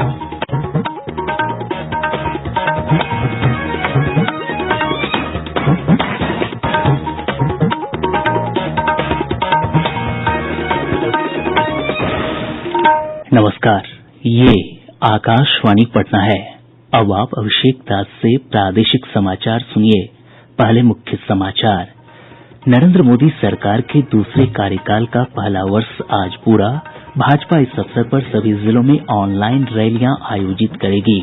नमस्कार, ये आकाशवाणी पटना है। अब आप अभिषेक दास से प्रादेशिक समाचार सुनिए। पहले मुख्य समाचार। नरेंद्र मोदी सरकार के दूसरे कार्यकाल का पहला वर्ष आज पूरा। भाजपा इस अवसर पर सभी जिलों में ऑनलाइन रैलियां आयोजित करेगी।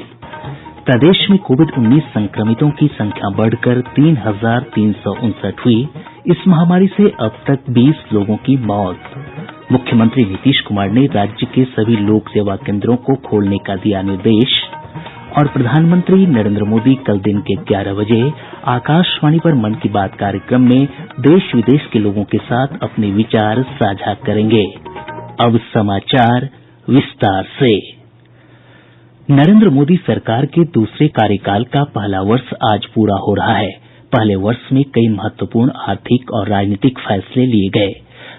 प्रदेश में कोविड-19 संक्रमितों की संख्या बढ़कर 3,359 हुई। इस महामारी से अब तक 20 लोगों की मौत। मुख्यमंत्री नीतीश कुमार ने राज्य के सभी लोक सेवा केंद्रों को खोलने का दिया निर्देश। और प्रधानमंत्री नरेंद्र मोदी कल दिन के 11 बजे आकाशवाणी पर मन की बात कार्यक्रम में देश विदेश के लोगों के साथ अपने विचार साझा करेंगे। अब समाचार विस्तार से। नरेंद्र मोदी सरकार के दूसरे कार्यकाल का पहला वर्ष आज पूरा हो रहा है। पहले वर्ष में कई महत्वपूर्ण आर्थिक और राजनीतिक फैसले लिए गए।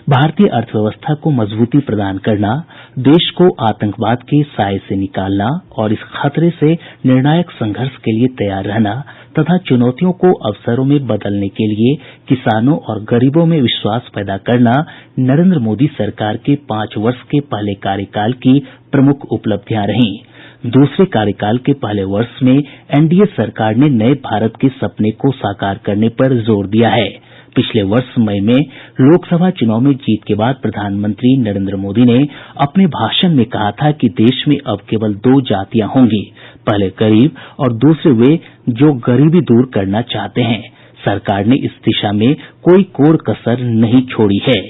भारतीय अर्थव्यवस्था को मजबूती प्रदान करना, देश को आतंकवाद के साए से निकालना और इस खतरे से निर्णायक संघर्ष के लिए तैयार रहना तथा चुनौतियों को अवसरों में बदलने के लिए किसानों और गरीबों में विश्वास पैदा करना नरेंद्र मोदी सरकार के 5 वर्ष के पहले कार्यकाल की प्रमुख उपलब्धियां रहीं। दूसरे कार्यकाल के पहले वर्ष में एनडीए सरकार ने नए भारत के सपने को साकार करने पर जोर दिया है। पिछले वर्ष मई में लोकसभा चुनाव में जीत के बाद प्रधानमंत्री नरेंद्र मोदी ने अपने भाषण में कहा था कि देश में अब केवल 2 जातियां होंगी, पहले गरीब और दूसरे वे जो गरीबी दूर करना चाहते हैं। सरकार ने इस दिशा में कोई कोर कसर नहीं छोड़ी है।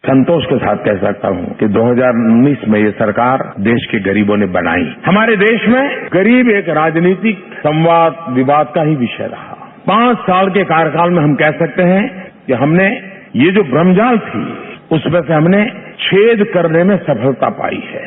संतोष के साथ कह सकता हूं कि 2019 में ये सरकार देश के गरीबों ने बनाई। हमारे देश में गरीब एक राजनीतिक संवाद विवाद का ही विषय रहा। 5 साल के कार्यकाल में हम कह सकते हैं कि हमने ये जो भ्रमजाल थी उसमें से हमने छेद करने में सफलता पाई है।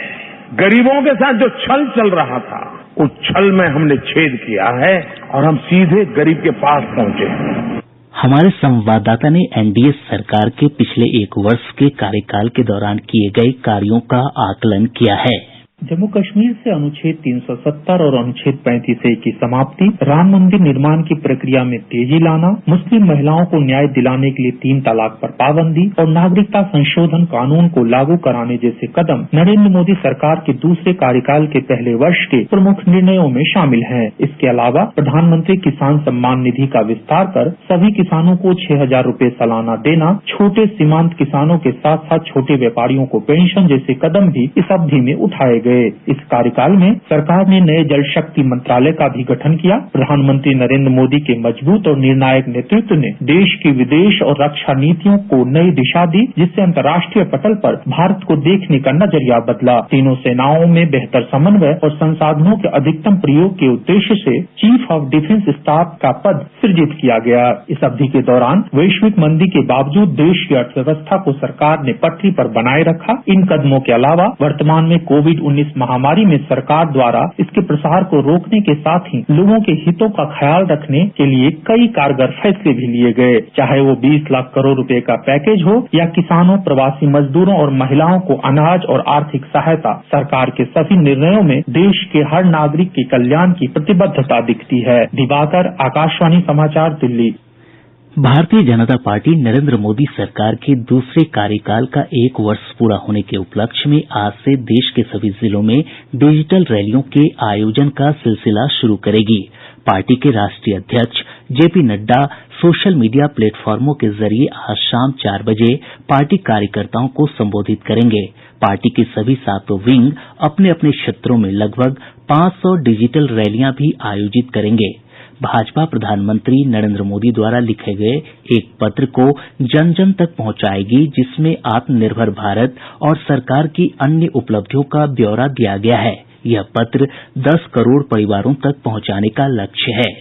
गरीबों के साथ जो छल चल रहा था उस छल में हमने छेद किया है और हम सीधे गरीब के पास पहुंचे हैं। हमारे संवाददाता ने एनडीए सरकार के पिछले 1 वर्ष के कार्यकाल के दौरान किए गए कार्यों का आकलन किया है। जम्मू कश्मीर से अनुच्छेद 370 और अनुच्छेद 35A की समाप्ति, राम मंदिर निर्माण की प्रक्रिया में तेजी लाना, मुस्लिम महिलाओं को न्याय दिलाने के लिए 3 तलाक पर पाबंदी और नागरिकता संशोधन कानून को लागू कराने जैसे कदम नरेंद्र मोदी सरकार के दूसरे कार्यकाल के पहले वर्ष के प्रमुख निर्णयों में शामिल हैं। इसके अलावा प्रधानमंत्री किसान सम्मान निधि का विस्तार कर सभी किसानों को 6,000 रूपये सालाना देना, छोटे सीमांत किसानों के साथ साथ छोटे व्यापारियों को पेंशन जैसे कदम भी इस अवधि में उठाए गए। इस कार्यकाल में सरकार ने नए जल शक्ति मंत्रालय का भी गठन किया। प्रधानमंत्री नरेंद्र मोदी के मजबूत और निर्णायक नेतृत्व ने देश की विदेश और रक्षा नीतियों को नई दिशा दी, जिससे अंतर्राष्ट्रीय पटल पर भारत को देखने का नजरिया बदला। तीनों सेनाओं में बेहतर समन्वय और संसाधनों के अधिकतम प्रयोग के उद्देश्य से चीफ ऑफ डिफेंस स्टाफ का पद सृजित किया गया। इस अवधि के दौरान वैश्विक मंदी के बावजूद देश की अर्थव्यवस्था को सरकार ने पटरी पर बनाए रखा। इन कदमों के अलावा वर्तमान में कोविड-19 महामारी में सरकार द्वारा इसके प्रसार को रोकने के साथ ही लोगों के हितों का ख्याल रखने के लिए कई कारगर फैसले भी लिए गए। चाहे वो 20 लाख करोड़ रुपए का पैकेज हो या किसानों, प्रवासी मजदूरों और महिलाओं को अनाज और आर्थिक सहायता, सरकार के सभी निर्णयों में देश के हर नागरिक के कल्याण की प्रतिबद्धता दिखती है। दिवाकर, आकाशवाणी समाचार, दिल्ली। भारतीय जनता पार्टी नरेंद्र मोदी सरकार के दूसरे कार्यकाल का 1 वर्ष पूरा होने के उपलक्ष्य में आज से देश के सभी जिलों में डिजिटल रैलियों के आयोजन का सिलसिला शुरू करेगी। पार्टी के राष्ट्रीय अध्यक्ष जेपी नड्डा सोशल मीडिया प्लेटफॉर्मों के जरिए आज शाम 4 बजे पार्टी कार्यकर्ताओं को संबोधित करेंगे। पार्टी के सभी 7 विंग अपने अपने क्षेत्रों में लगभग 500 डिजिटल रैलियां भी आयोजित करेंगे। भाजपा प्रधानमंत्री नरेंद्र मोदी द्वारा लिखे गए एक पत्र को जन जन तक पहुंचाएगी, जिसमें आत्मनिर्भर भारत और सरकार की अन्य उपलब्धियों का ब्यौरा दिया गया है। यह पत्र 10 करोड़ परिवारों तक पहुंचाने का लक्ष्य है।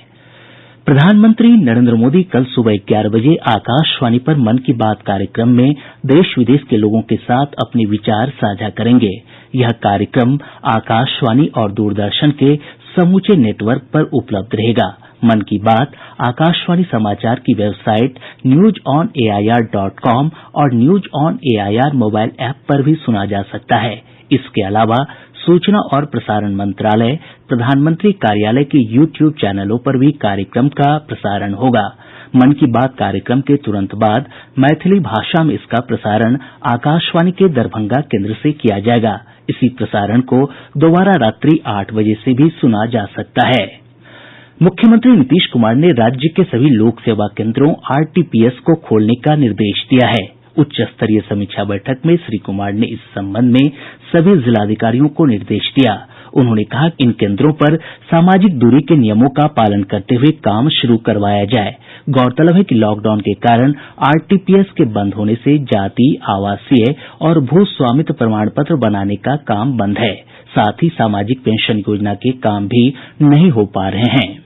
प्रधानमंत्री नरेंद्र मोदी कल सुबह 11 बजे आकाशवाणी पर मन की बात कार्यक्रम में देश विदेश के लोगों के साथ अपने विचार साझा करेंगे। यह कार्यक्रम आकाशवाणी और दूरदर्शन के समूचे नेटवर्क पर उपलब्ध रहेगा। मन की बात आकाशवाणी समाचार की वेबसाइट newsonair.com और news on AIR mobile app पर भी सुना जा सकता है। इसके अलावा सूचना और प्रसारण मंत्रालय, प्रधानमंत्री कार्यालय के YouTube चैनलों पर भी कार्यक्रम का प्रसारण होगा। मन की बात कार्यक्रम के तुरंत बाद मैथिली भाषा में इसका प्रसारण आकाशवाणी के दरभंगा केन्द्र से किया जाएगा। इसी प्रसारण को दोबारा रात्रि 8 बजे से भी सुना जा सकता है। मुख्यमंत्री नीतीश कुमार ने राज्य के सभी लोक सेवा केन्द्रों RTPS को खोलने का निर्देश दिया है। उच्च स्तरीय समीक्षा बैठक में श्री कुमार ने इस संबंध में सभी जिलाधिकारियों को निर्देश दिया। उन्होंने कहा कि इन केन्द्रों पर सामाजिक दूरी के नियमों का पालन करते हुए काम शुरू करवाया जाए। गौरतलब है कि लॉकडाउन के कारण RTPS के बंद होने से जाति, आवासीय और भू स्वामित्व प्रमाण पत्र बनाने का काम बंद है। साथ ही सामाजिक पेंशन योजना के काम भी नहीं हो पा रहे हैं।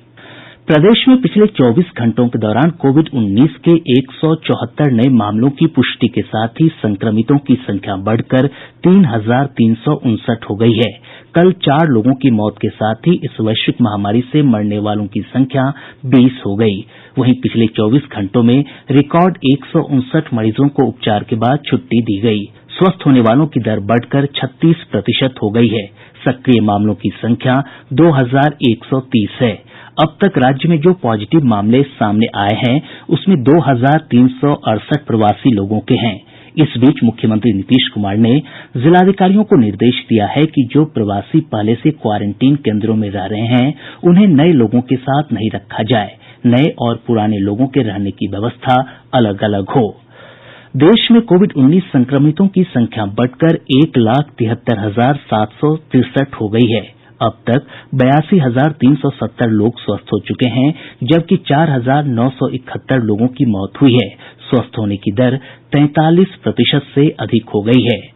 प्रदेश में पिछले 24 घंटों के दौरान कोविड-19 के 174 नये मामलों की पुष्टि के साथ ही संक्रमितों की संख्या बढ़कर 3,359 हो गई है। कल 4 लोगों की मौत के साथ ही इस वैश्विक महामारी से मरने वालों की संख्या 20 हो गई। वहीं पिछले 24 घंटों में रिकॉर्ड 159 मरीजों को उपचार के बाद छुट्टी दी गई। स्वस्थ होने वालों की दर बढ़कर 36% हो गई है। सक्रिय मामलों की संख्या 2,130 है। अब तक राज्य में जो पॉजिटिव मामले सामने आए हैं उसमें 2,368 प्रवासी लोगों के हैं। इस बीच मुख्यमंत्री नीतीश कुमार ने जिलाधिकारियों को निर्देश दिया है कि जो प्रवासी पहले से क्वारेंटीन केन्द्रों में रह रहे हैं उन्हें नये लोगों के साथ नहीं रखा जाए। नये और पुराने लोगों के रहने की व्यवस्था अलग अलग हो। देश में कोविड-19 संक्रमितों की संख्या बढ़कर 1,73,763 हो गई है। अब तक 82,370 लोग स्वस्थ हो चुके हैं, जबकि 4,971 लोगों की मौत हुई है। स्वस्थ होने की दर 43% से अधिक हो गई है।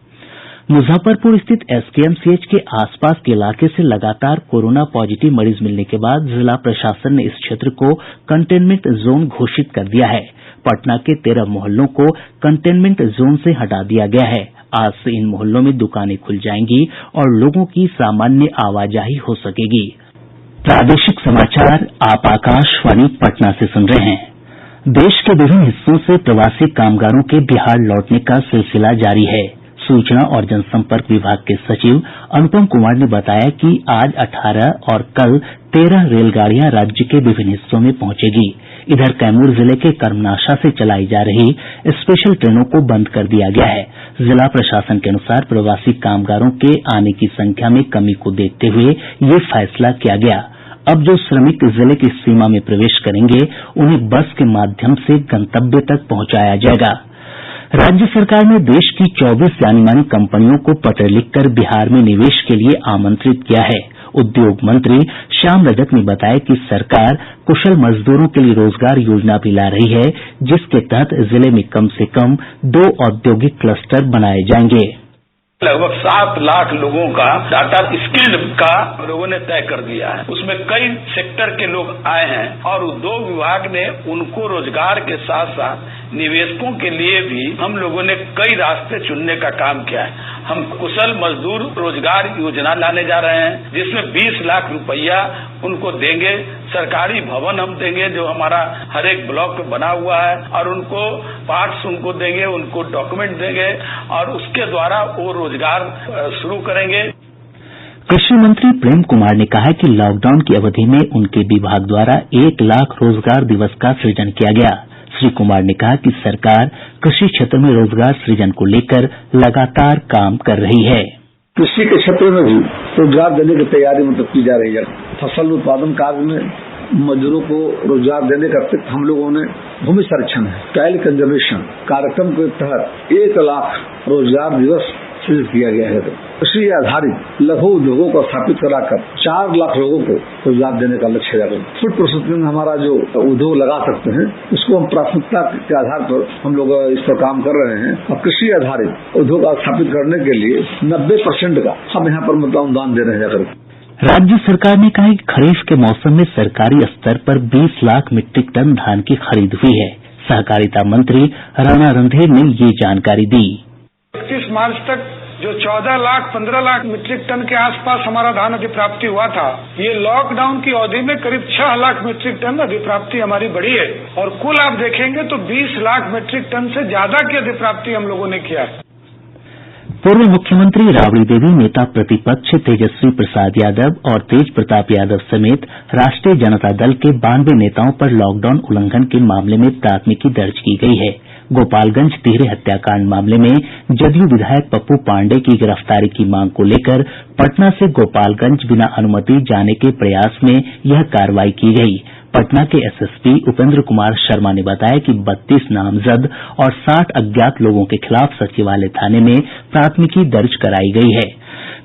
मुजफ्फरपुर स्थित SKMCH के आसपास के इलाके से लगातार कोरोना पॉजिटिव मरीज मिलने के बाद जिला प्रशासन ने इस क्षेत्र को कंटेनमेंट जोन घोषित कर दिया है। पटना के 13 मोहल्लों को कंटेनमेंट जोन से हटा दिया गया है। आज से इन मोहल्लों में दुकानें खुल जाएंगी और लोगों की सामान्य आवाजाही हो सकेगी। प्रादेशिक समाचार आप आकाशवाणी पटना से सुन रहे हैं। देश के विभिन्न हिस्सों से प्रवासी कामगारों के बिहार लौटने का सिलसिला जारी है। सूचना और जनसंपर्क विभाग के सचिव अनुपम कुमार ने बताया कि आज 18 और कल 13 रेलगाड़ियां राज्य के विभिन्न हिस्सों में पहुंचेगी। इधर कैमूर जिले के कर्मनाशा से चलाई जा रही स्पेशल ट्रेनों को बंद कर दिया गया है। जिला प्रशासन के अनुसार प्रवासी कामगारों के आने की संख्या में कमी को देखते हुए ये फैसला किया गया। अब जो श्रमिक जिले की सीमा में प्रवेश करेंगे उन्हें बस के माध्यम से गंतव्य तक पहुंचाया जाएगा। राज्य सरकार ने देश की 24 जानी-मानी कंपनियों को पत्र लिखकर बिहार में निवेश के लिए आमंत्रित किया है। उद्योग मंत्री श्याम रजक ने बताया कि सरकार कुशल मजदूरों के लिए रोजगार योजना भी ला रही है, जिसके तहत जिले में कम से कम 2 औद्योगिक क्लस्टर बनाए जाएंगे। लगभग 7 लाख लोगों का डाटा स्किल्ड का लोगों ने तय कर दिया है। उसमें कई सेक्टर के लोग आए हैं और उद्योग विभाग ने उनको रोजगार के साथ साथ निवेशकों के लिए भी हम लोगों ने कई रास्ते चुनने का काम किया है। हम कुशल मजदूर रोजगार योजना लाने जा रहे हैं, जिसमें 20 लाख रुपया उनको देंगे। सरकारी भवन हम देंगे जो हमारा हर एक ब्लॉक पे बना हुआ है, और उनको पार्ट्स उनको देंगे, उनको डॉक्यूमेंट देंगे और उसके द्वारा वो रोजगार शुरू करेंगे। कृषि मंत्री प्रेम कुमार ने कहा है कि लॉकडाउन की अवधि में उनके विभाग द्वारा 1 लाख रोजगार दिवस का सृजन किया गया। श्री कुमार ने कहा कि सरकार कृषि क्षेत्र में रोजगार सृजन को लेकर लगातार काम कर रही है। कृषि के क्षेत्र में भी रोजगार देने की तैयारी की जा रही है। फसल उत्पादन कार्य में मजदूरों को रोजगार देने का हम लोगों ने भूमि संरक्षण सॉइल कंजर्वेशन कार्यक्रम के तहत 1 लाख रोजगार दिवस सृजित किया गया है। कृषि आधारित लघु उद्योगों को स्थापित कराकर 4 लाख लोगों को रोजगार देने का लक्ष्य है। फूड प्रोसेसिंग हमारा जो उद्योग लगा सकते हैं, उसको हम प्राथमिकता के आधार पर हम लोग इस पर काम कर रहे हैं। और कृषि आधारित उद्योग स्थापित करने के लिए 90% का हम यहाँ पर अनुदान दे रहे हैं। राज्य सरकार ने कहा कि खरीफ के मौसम में सरकारी स्तर पर 20 लाख मीट्रिक टन धान की खरीद हुई है। सहकारिता मंत्री राणा रणधीर ने ये जानकारी दी। 31 मार्च तक जो 14 लाख 15 लाख मीट्रिक टन के आसपास हमारा धान अधिप्राप्ति हुआ था, ये लॉकडाउन की अवधि में करीब 6 लाख मीट्रिक टन अधिप्राप्ति हमारी बढ़ी है। और कुल आप देखेंगे तो 20 लाख मीट्रिक टन से ज्यादा की अधिप्राप्ति हम लोगों ने किया है। पूर्व मुख्यमंत्री राबड़ी देवी, नेता प्रतिपक्ष तेजस्वी प्रसाद यादव और तेज प्रताप यादव समेत राष्ट्रीय जनता दल के 92 नेताओं पर लॉकडाउन उल्लंघन के मामले में प्राथमिकी दर्ज की गई है। गोपालगंज तिहरे हत्याकांड मामले में जदयू विधायक पप्पू पांडेय की गिरफ्तारी की मांग को लेकर पटना से गोपालगंज बिना अनुमति जाने के प्रयास में यह कार्रवाई की गयी। पटना के एसएसपी उपेंद्र कुमार शर्मा ने बताया कि 32 नामजद और 60 अज्ञात लोगों के खिलाफ सचिवालय थाने में प्राथमिकी दर्ज कराई गई है।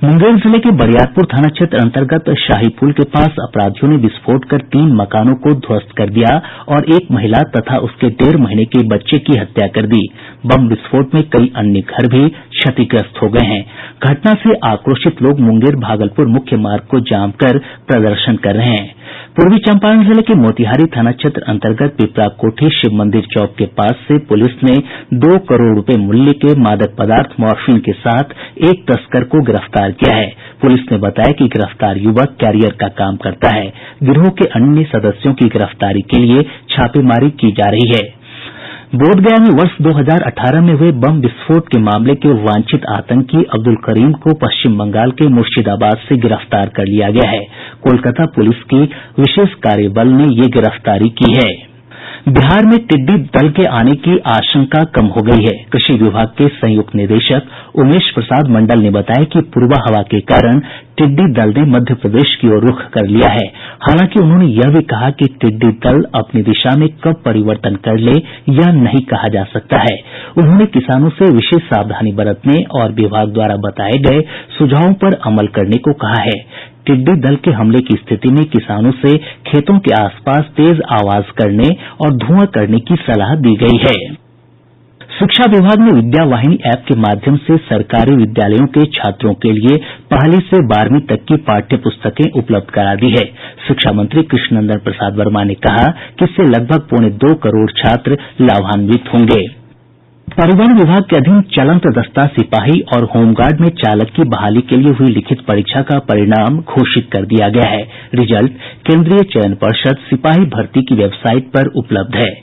मुंगेर जिले के बरियारपुर थाना क्षेत्र अंतर्गत शाही पुल के पास अपराधियों ने विस्फोट कर 3 मकानों को ध्वस्त कर दिया और एक महिला तथा उसके 1.5 महीने के बच्चे की हत्या कर दी। बम विस्फोट में कई अन्य घर भी क्षतिग्रस्त हो गए हैं। घटना से आक्रोशित लोग मुंगेर भागलपुर मुख्य मार्ग को जाम कर प्रदर्शन कर रहे हैं। पूर्वी चंपारण जिले के मोतिहारी थाना क्षेत्र अंतर्गत पिपरा कोठी शिव मंदिर चौक के पास से पुलिस ने 2 करोड़ रुपए मूल्य के मादक पदार्थ मॉर्फिन के साथ एक तस्कर को गिरफ्तार किया है। पुलिस ने बताया कि गिरफ्तार युवक कैरियर का काम करता है। गिरोह के अन्य सदस्यों की गिरफ्तारी के लिए छापेमारी की जा रही है। बोधगया में वर्ष 2018 में हुए बम विस्फोट के मामले के वांछित आतंकी अब्दुल करीम को पश्चिम बंगाल के मुर्शिदाबाद से गिरफ्तार कर लिया गया है। कोलकाता पुलिस की विशेष कार्यबल ने ये गिरफ्तारी की है। बिहार में टिड्डी दल के आने की आशंका कम हो गई है। कृषि विभाग के संयुक्त निदेशक उमेश प्रसाद मंडल ने बताया कि पूर्वा हवा के कारण टिड्डी दल ने मध्य प्रदेश की ओर रुख कर लिया है। हालांकि उन्होंने यह भी कहा कि टिड्डी दल अपनी दिशा में कब परिवर्तन कर ले यह नहीं कहा जा सकता है। उन्होंने किसानों से विशेष सावधानी बरतने और विभाग द्वारा बताये गये सुझावों पर अमल करने को कहा है। टिड्डी दल के हमले की स्थिति में किसानों से खेतों के आसपास तेज आवाज करने और धुआं करने की सलाह दी गई है। शिक्षा विभाग ने विद्या वाहिनी ऐप के माध्यम से सरकारी विद्यालयों के छात्रों के लिए 1 से 12वीं तक की पाठ्य पुस्तकें उपलब्ध करा दी है। शिक्षा मंत्री कृष्णनंदन प्रसाद वर्मा ने कहा कि इससे लगभग 2.25 करोड़ छात्र लाभान्वित होंगे। परिवहन विभाग के अधीन चलंत दस्ता सिपाही और होमगार्ड में चालक की बहाली के लिए हुई लिखित परीक्षा का परिणाम घोषित कर दिया गया है। रिजल्ट केंद्रीय चयन पर्षद सिपाही भर्ती की वेबसाइट पर उपलब्ध है।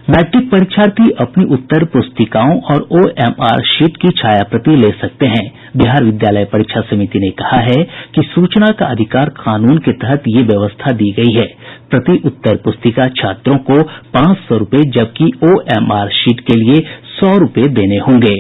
मैट्रिक परीक्षार्थी अपनी उत्तर पुस्तिकाओं और OMR शीट की छायाप्रति ले सकते हैं। बिहार विद्यालय परीक्षा समिति ने कहा है कि सूचना का अधिकार कानून के तहत ये व्यवस्था दी गई है। प्रति उत्तर पुस्तिका छात्रों को 500 रूपये जबकि OMR शीट के लिए 100 रूपये देने होंगे।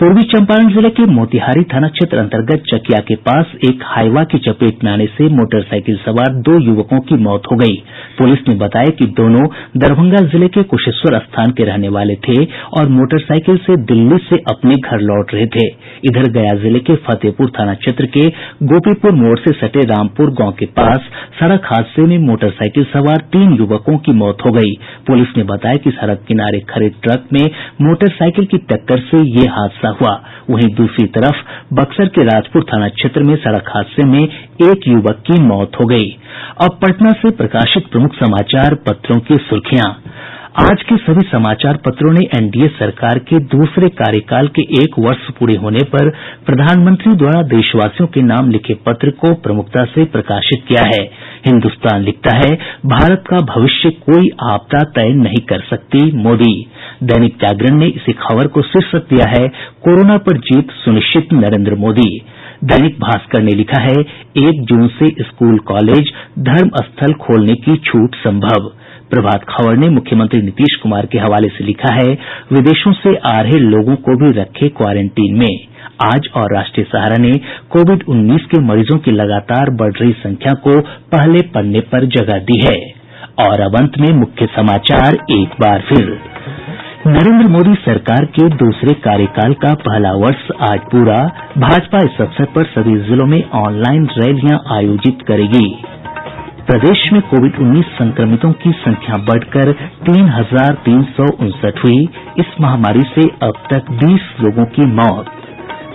पूर्वी चंपारण जिले के मोतिहारी थाना क्षेत्र अंतर्गत चकिया के पास एक हाईवा की चपेट में आने से मोटरसाइकिल सवार 2 युवकों की मौत हो गई। पुलिस ने बताया कि दोनों दरभंगा जिले के कुशेश्वर स्थान के रहने वाले थे और मोटरसाइकिल से दिल्ली से अपने घर लौट रहे थे। इधर गया जिले के फतेहपुर थाना क्षेत्र के गोपीपुर मोड़ से सटे रामपुर गांव के पास सड़क हादसे में मोटरसाइकिल सवार 3 युवकों की मौत हो गई। पुलिस ने बताया कि सड़क किनारे खड़े ट्रक में मोटरसाइकिल की टक्कर से ये हादसा हुआ। वहीं दूसरी तरफ बक्सर के राजपुर थाना क्षेत्र में सड़क हादसे में एक युवक की मौत हो गई। अब पटना से प्रकाशित प्रमुख समाचार पत्रों की सुर्खियां। आज के सभी समाचार पत्रों ने एनडीए सरकार के दूसरे कार्यकाल के 1 वर्ष पूरे होने पर प्रधानमंत्री द्वारा देशवासियों के नाम लिखे पत्र को प्रमुखता से प्रकाशित किया है। हिन्दुस्तान लिखता है, भारत का भविष्य कोई आपदा तय नहीं कर सकती मोदी। दैनिक जागरण ने इसी खबर को शीर्षक दिया है, कोरोना पर जीत सुनिश्चित नरेंद्र मोदी। दैनिक भास्कर ने लिखा है, 1 जून से स्कूल कॉलेज धर्म स्थल खोलने की छूट संभव। प्रभात खबर ने मुख्यमंत्री नीतीश कुमार के हवाले से लिखा है, विदेशों से आ रहे लोगों को भी रखे क्वारंटीन में। आज और राष्ट्रीय सहारा ने कोविड-19 के मरीजों की लगातार बढ़ रही संख्या को पहले पन्ने पर जगह दी है। और अब अंत में मुख्य समाचार एक बार फिर। नरेंद्र मोदी सरकार के दूसरे कार्यकाल का पहला वर्ष आज पूरा। भाजपा इस अवसर पर सभी जिलों में ऑनलाइन रैलियां आयोजित करेगी। प्रदेश में कोविड-19 संक्रमितों की संख्या बढ़कर 3,359 हुई। इस महामारी से अब तक 20 लोगों की मौत।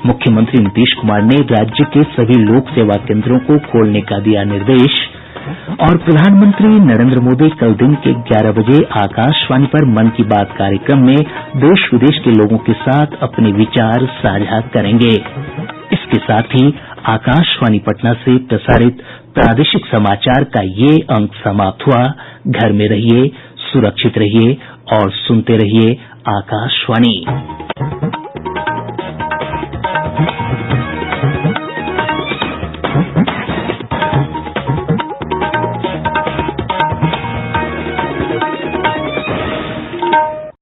मुख्यमंत्री नीतीश कुमार ने राज्य के सभी लोक सेवा केंद्रों को खोलने का दिया निर्देश। और प्रधानमंत्री नरेंद्र मोदी कल दिन के 11 बजे आकाशवाणी पर मन की बात कार्यक्रम में देश विदेश के लोगों के साथ अपने विचार साझा करेंगे। इसके साथ ही आकाशवाणी पटना से प्रसारित प्रादेशिक समाचार का ये अंक समाप्त हुआ। घर में रहिए, सुरक्षित रहिए और सुनते रहिए आकाशवाणी।